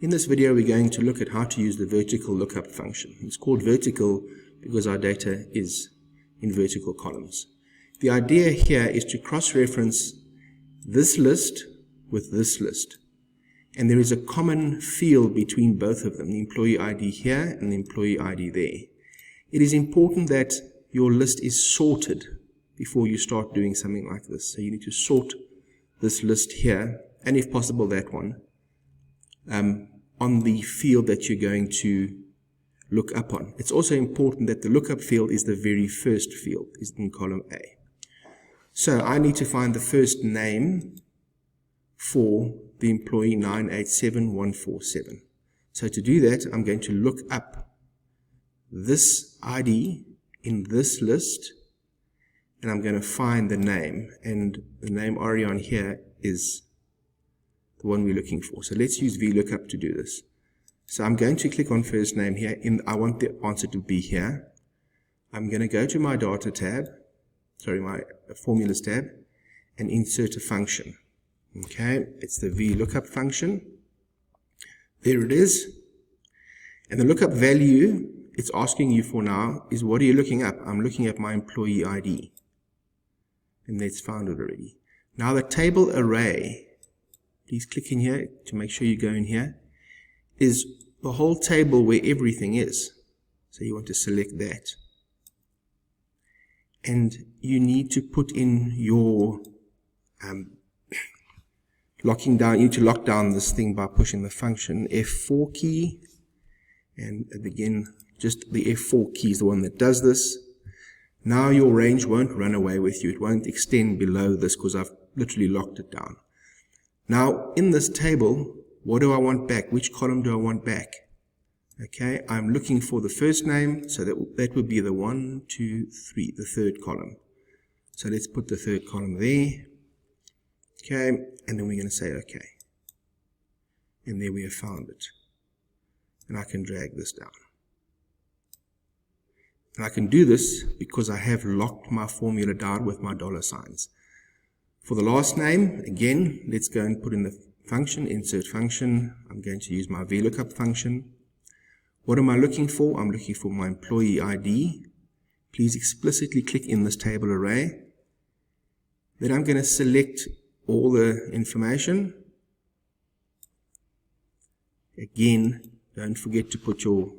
In this video, we're going to look at how to use the vertical lookup function. It's called vertical because our data is in vertical columns. The idea here is to cross-reference this list with this list. And there is a common field between both of them, the employee ID here and the employee ID there. It is important that your list is sorted before you start doing something like this. So you need to sort this list here, and if possible that one, on the field that you're going to look up on. It's also important that the lookup field is the very first field, is in column A. So I need to find the first name for the employee 987147. So to do that, I'm going to look up this ID in this list, and I'm going to find the name, and the name Orion here is the one we're looking for. So let's use Vlookup to do this. So I'm going to click on first name here. I want the answer to be here. I'm going to go to my data tab, my formulas tab, and insert a function. Okay, it's the Vlookup function. There it is. And the lookup value it's asking you for now is, what are you looking up? I'm looking at my employee ID. And that's found it already. Now the table array, please click in here to make sure you go in here, is the whole table where everything is. So you want to select that. And you need to put in your locking down. You need to lock down this thing by pushing the function F4 key. And again, just the F4 key is the one that does this. Now your range won't run away with you. It won't extend below this because I've literally locked it down. Now, in this table, what do I want back? Which column do I want back? Okay, I'm looking for the first name, so that would be the 1, 2, 3, the third column. So let's put the third column there. Okay, and then we're going to say OK. And there we have found it. And I can drag this down. And I can do this because I have locked my formula down with my dollar signs. For the last name, again, let's go and put in the function, insert function. I'm going to use my Vlookup function. What am I looking for? I'm looking for my employee ID. Please explicitly click in this table array. Then I'm going to select all the information. Again, don't forget to put your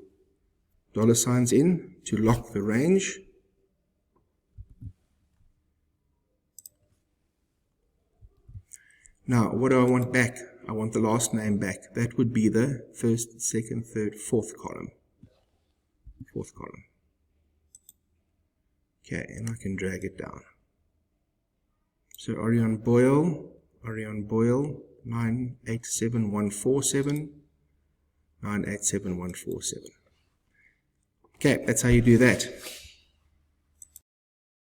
dollar signs in to lock the range. Now, what do I want back? I want the last name back. That would be the first, second, third, fourth column. Fourth column. Okay, and I can drag it down. So Orion Boyle, 987147, 987147. Okay, that's how you do that.